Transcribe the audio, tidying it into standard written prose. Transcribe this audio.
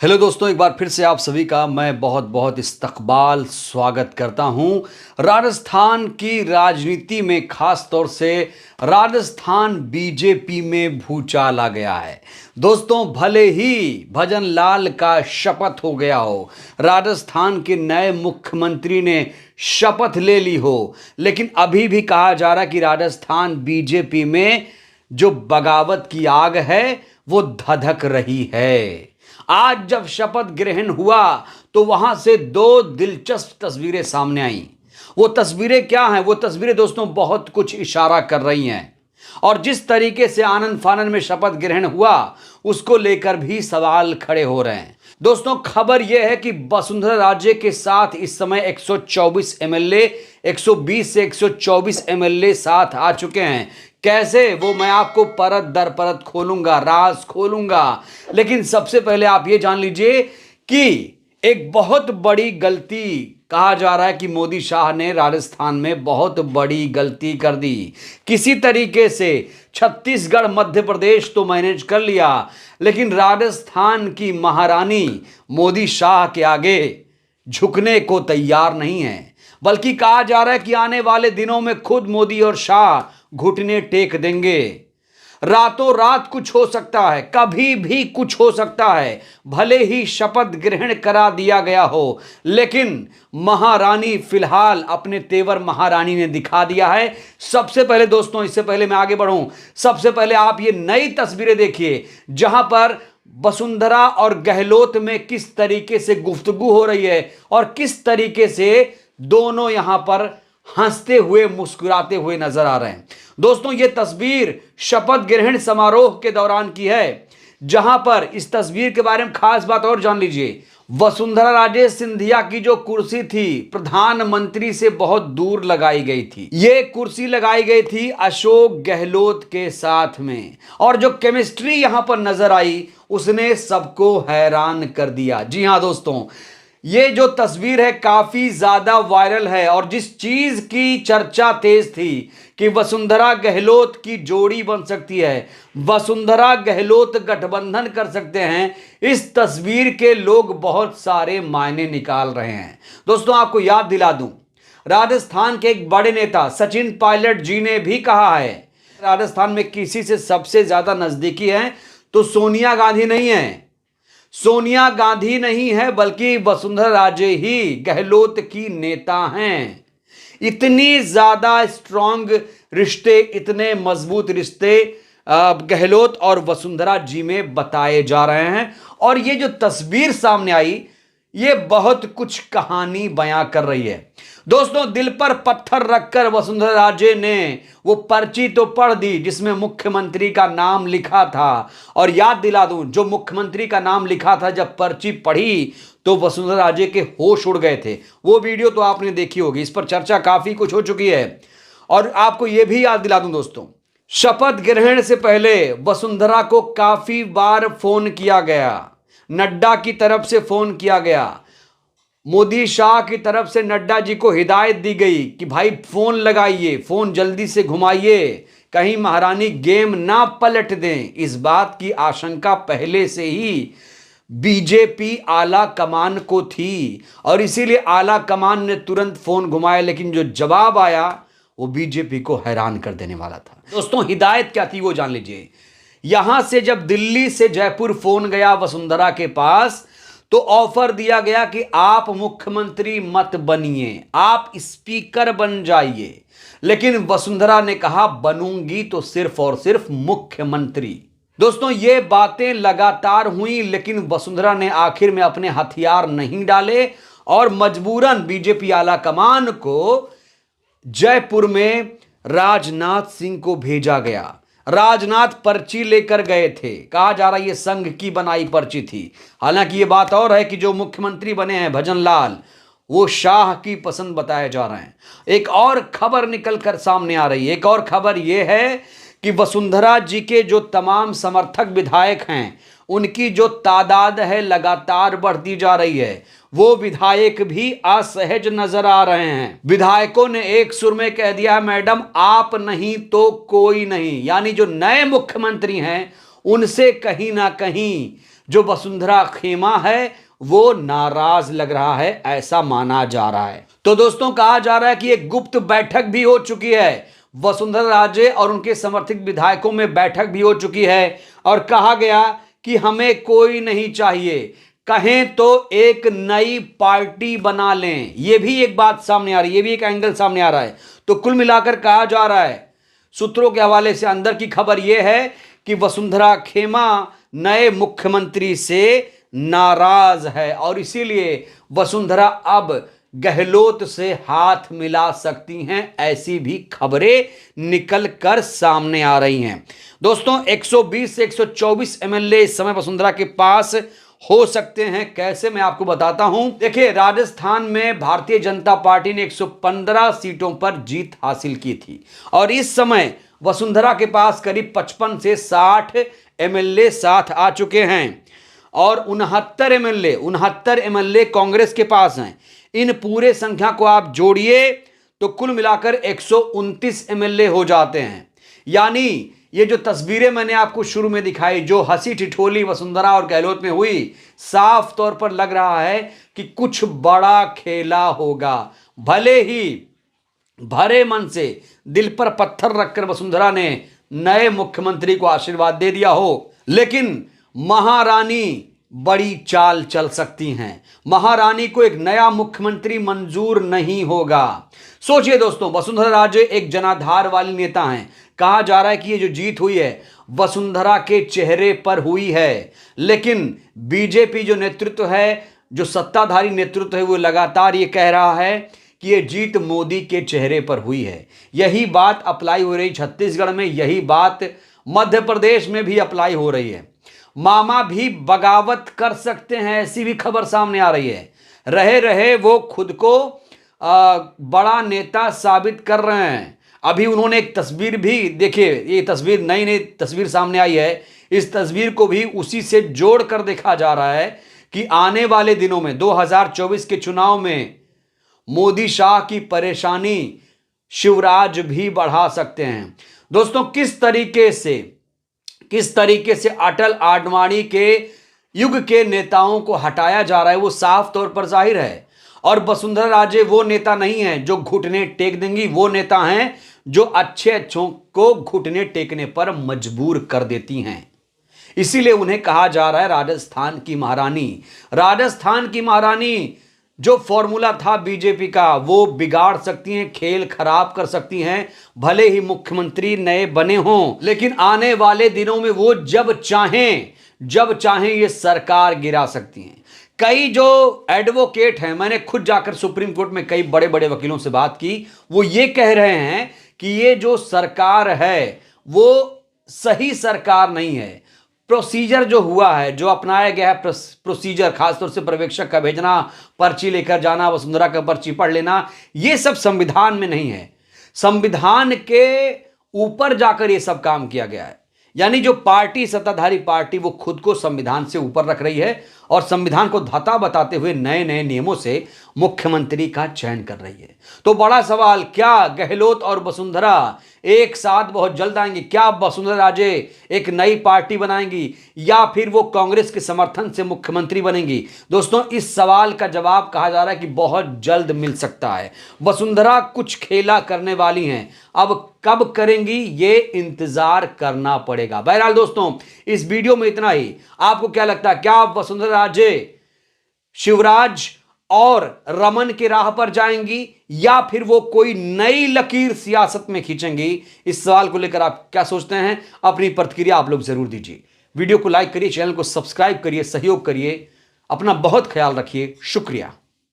Hello दोस्तों, एक बार फिर से आप सभी का मैं बहुत बहुत इस्तकबाल स्वागत करता हूं। राजस्थान की राजनीति में खास तौर से राजस्थान बीजेपी में भूचाल आ गया है। दोस्तों, भले ही भजन लाल का शपथ हो गया हो, राजस्थान के नए मुख्यमंत्री ने शपथ ले ली हो, लेकिन अभी भी कहा जा रहा है कि राजस्थान बीजेपी में जो बगावत की आग है वो धधक रही है। आज जब शपथ ग्रहण हुआ तो वहां से दो दिलचस्प तस्वीरें सामने आई। वो तस्वीरें क्या हैं? वो तस्वीरें दोस्तों बहुत कुछ इशारा कर रही हैं। और जिस तरीके से आनंद फानन में शपथ ग्रहण हुआ उसको लेकर भी सवाल खड़े हो रहे हैं। दोस्तों, खबर यह है कि वसुंधरा राजे के साथ इस समय 124 एमएलए, 120 से 124 एमएलए साथ आ चुके हैं। कैसे, वो मैं आपको परत दर परत खोलूंगा, राज खोलूंगा। लेकिन सबसे पहले आप ये जान लीजिए कि एक बहुत बड़ी गलती, कहा जा रहा है कि मोदी शाह ने राजस्थान में बहुत बड़ी गलती कर दी। किसी तरीके से छत्तीसगढ़ मध्य प्रदेश तो मैनेज कर लिया, लेकिन राजस्थान की महारानी मोदी शाह के आगे झुकने को तैयार नहीं है। बल्कि कहा जा रहा है कि आने वाले दिनों में खुद मोदी और शाह घुटने टेक देंगे। रातों रात कुछ हो सकता है, कभी भी कुछ हो सकता है। भले ही शपथ ग्रहण करा दिया गया हो, लेकिन महारानी फिलहाल अपने तेवर महारानी ने दिखा दिया है। सबसे पहले दोस्तों, इससे पहले मैं आगे बढ़ूं, सबसे पहले आप ये नई तस्वीरें देखिए जहां पर वसुंधरा और गहलोत में किस तरीके से गुफ्तगू हो रही है और किस तरीके से दोनों यहां पर हंसते हुए मुस्कुराते हुए नजर आ रहे हैं। दोस्तों, यह तस्वीर शपथ ग्रहण समारोह के दौरान की है, जहां पर इस तस्वीर के बारे में खास बात और जान लीजिए। वसुंधरा राजे सिंधिया की जो कुर्सी थी प्रधानमंत्री से बहुत दूर लगाई गई थी। यह कुर्सी लगाई गई थी अशोक गहलोत के साथ में, और जो केमिस्ट्री यहां पर नजर आई उसने सबको हैरान कर दिया। जी हां दोस्तों, ये जो तस्वीर है काफी ज्यादा वायरल है, और जिस चीज की चर्चा तेज थी कि वसुंधरा गहलोत की जोड़ी बन सकती है, वसुंधरा गहलोत गठबंधन कर सकते हैं, इस तस्वीर के लोग बहुत सारे मायने निकाल रहे हैं। दोस्तों, आपको याद दिला दूं, राजस्थान के एक बड़े नेता सचिन पायलट जी ने भी कहा है राजस्थान में किसी से सबसे ज्यादा नजदीकी है तो सोनिया गांधी नहीं है, सोनिया गांधी नहीं है, बल्कि वसुंधरा राजे ही गहलोत की नेता हैं। इतनी ज्यादा स्ट्रांग रिश्ते, इतने मजबूत रिश्ते गहलोत और वसुंधरा जी में बताए जा रहे हैं। और ये जो तस्वीर सामने आई ये बहुत कुछ कहानी बयां कर रही है। दोस्तों, दिल पर पत्थर रखकर वसुंधरा राजे ने वो पर्ची तो पढ़ दी जिसमें मुख्यमंत्री का नाम लिखा था। और याद दिला दूं, जो मुख्यमंत्री का नाम लिखा था, जब पर्ची पढ़ी तो वसुंधरा राजे के होश उड़ गए थे। वो वीडियो तो आपने देखी होगी, इस पर चर्चा काफी कुछ हो चुकी है। और आपको यह भी याद दिला दूं दोस्तों, शपथ ग्रहण से पहले वसुंधरा को काफी बार फोन किया गया, नड्डा की तरफ से फोन किया गया, मोदी शाह की तरफ से नड्डा जी को हिदायत दी गई कि भाई फोन लगाइए, फोन जल्दी से घुमाइए, कहीं महारानी गेम ना पलट दें। इस बात की आशंका पहले से ही बीजेपी आला कमान को थी, और इसीलिए आला कमान ने तुरंत फोन घुमाया। लेकिन जो जवाब आया वो बीजेपी को हैरान कर देने वाला था। दोस्तों, हिदायत क्या थी वो जान लीजिए। यहां से जब दिल्ली से जयपुर फोन गया वसुंधरा के पास, तो ऑफर दिया गया कि आप मुख्यमंत्री मत बनिए, आप स्पीकर बन जाइए। लेकिन वसुंधरा ने कहा बनूंगी तो सिर्फ और सिर्फ मुख्यमंत्री। दोस्तों, ये बातें लगातार हुई, लेकिन वसुंधरा ने आखिर में अपने हथियार नहीं डाले और मजबूरन बीजेपी आला कमान को जयपुर में राजनाथ सिंह को भेजा गया। राजनाथ पर्ची लेकर गए थे, कहा जा रहा है ये संघ की बनाई पर्ची थी। हालांकि ये बात और है कि जो मुख्यमंत्री बने हैं भजन लाल, वो शाह की पसंद बताए जा रहे हैं। एक और खबर निकल कर सामने आ रही है। एक और खबर यह है कि वसुंधरा जी के जो तमाम समर्थक विधायक हैं उनकी जो तादाद है लगातार बढ़ती जा रही है। वो विधायक भी असहज नजर आ रहे हैं। विधायकों ने एक सुर में कह दिया, मैडम आप नहीं तो कोई नहीं। यानी जो नए मुख्यमंत्री हैं उनसे कहीं ना कहीं जो वसुंधरा खेमा है वो नाराज लग रहा है, ऐसा माना जा रहा है। तो दोस्तों कहा जा रहा है कि एक गुप्त बैठक भी हो चुकी है, वसुंधरा राजे और उनके समर्थित विधायकों में बैठक भी हो चुकी है और कहा गया कि हमें कोई नहीं चाहिए, कहें तो एक नई पार्टी बना लें। यह भी एक बात सामने आ रही है, यह भी एक एंगल सामने आ रहा है। तो कुल मिलाकर कहा जा रहा है, सूत्रों के हवाले से अंदर की खबर यह है कि वसुंधरा खेमा नए मुख्यमंत्री से नाराज है और इसीलिए वसुंधरा अब गहलोत से हाथ मिला सकती हैं, ऐसी भी खबरें निकल कर सामने आ रही हैं। दोस्तों 120 से 124 एमएलए इस समय वसुंधरा के पास हो सकते हैं। कैसे, मैं आपको बताता हूं। देखिए, राजस्थान में भारतीय जनता पार्टी ने 115 सीटों पर जीत हासिल की थी और इस समय वसुंधरा के पास करीब 55 से 60 एमएलए साथ आ चुके हैं और 69 एमएलए कांग्रेस के पास हैं। इन पूरे संख्या को आप जोड़िए तो कुल मिलाकर 129 एमएलए हो जाते हैं। यानी ये जो तस्वीरें मैंने आपको शुरू में दिखाई, जो हंसी ठिठोली वसुंधरा और गहलोत में हुई, साफ तौर पर लग रहा है कि कुछ बड़ा खेला होगा। भले ही भरे मन से दिल पर पत्थर रखकर वसुंधरा ने नए मुख्यमंत्री को आशीर्वाद दे दिया हो, लेकिन महारानी बड़ी चाल चल सकती हैं। महारानी को एक नया मुख्यमंत्री मंजूर नहीं होगा। सोचिए दोस्तों, वसुंधरा राजे एक जनाधार वाली नेता हैं। कहा जा रहा है कि ये जो जीत हुई है वसुंधरा के चेहरे पर हुई है, लेकिन बीजेपी जो नेतृत्व है, जो सत्ताधारी नेतृत्व है, वो लगातार ये कह रहा है कि ये जीत मोदी के चेहरे पर हुई है। यही बात अप्लाई हो रही छत्तीसगढ़ में, यही बात मध्य प्रदेश में भी अप्लाई हो रही है। मामा भी बगावत कर सकते हैं, ऐसी भी खबर सामने आ रही है। रहे रहे वो खुद को बड़ा नेता साबित कर रहे हैं। अभी उन्होंने एक तस्वीर भी, देखिए ये तस्वीर नई तस्वीर सामने आई है, इस तस्वीर को भी उसी से जोड़कर देखा जा रहा है कि आने वाले दिनों में 2024 के चुनाव में मोदी शाह की परेशानी शिवराज भी बढ़ा सकते हैं। दोस्तों किस तरीके से अटल आडवाणी के युग के नेताओं को हटाया जा रहा है वो साफ तौर पर जाहिर है। और वसुंधरा राजे वो नेता नहीं है जो घुटने टेक देंगी, वो नेता हैं जो अच्छों को घुटने टेकने पर मजबूर कर देती हैं। इसीलिए उन्हें कहा जा रहा है राजस्थान की महारानी। जो फॉर्मूला था बीजेपी का वो बिगाड़ सकती हैं, खेल खराब कर सकती हैं। भले ही मुख्यमंत्री नए बने हों, लेकिन आने वाले दिनों में वो जब चाहें ये सरकार गिरा सकती हैं। कई जो एडवोकेट हैं, मैंने खुद जाकर सुप्रीम कोर्ट में कई बड़े बड़े वकीलों से बात की, वो ये कह रहे हैं कि ये जो सरकार है वो सही सरकार नहीं है। प्रोसीजर जो हुआ है, जो अपनाया गया है प्रोसीजर, खासतौर से पर्यवेक्षक का भेजना, पर्ची लेकर जाना, वसुंधरा का पर्ची पढ़ लेना, ये सब संविधान में नहीं है। संविधान के ऊपर जाकर ये सब काम किया गया है। यानी जो पार्टी, सत्ताधारी पार्टी, वो खुद को संविधान से ऊपर रख रही है और संविधान को धता बताते हुए नए नए नियमों से मुख्यमंत्री का चयन कर रही है। तो बड़ा सवाल, क्या गहलोत और वसुंधरा एक साथ बहुत जल्द आएंगी? क्या वसुंधरा राजे एक नई पार्टी बनाएंगी या फिर वो कांग्रेस के समर्थन से मुख्यमंत्री बनेंगी? दोस्तों इस सवाल का जवाब कहा जा रहा है कि बहुत जल्द मिल सकता है। वसुंधरा कुछ खेला करने वाली हैं, अब कब करेंगी ये इंतजार करना पड़ेगा। बहरहाल दोस्तों इस वीडियो में इतना ही। आपको क्या लगता है, क्या वसुंधरा राजे शिवराज और रमन की राह पर जाएंगी या फिर वो कोई नई लकीर सियासत में खींचेंगी? इस सवाल को लेकर आप क्या सोचते हैं? अपनी प्रतिक्रिया आप लोग जरूर दीजिए। वीडियो को लाइक करिए, चैनल को सब्सक्राइब करिए, सहयोग करिए। अपना बहुत ख्याल रखिए। शुक्रिया।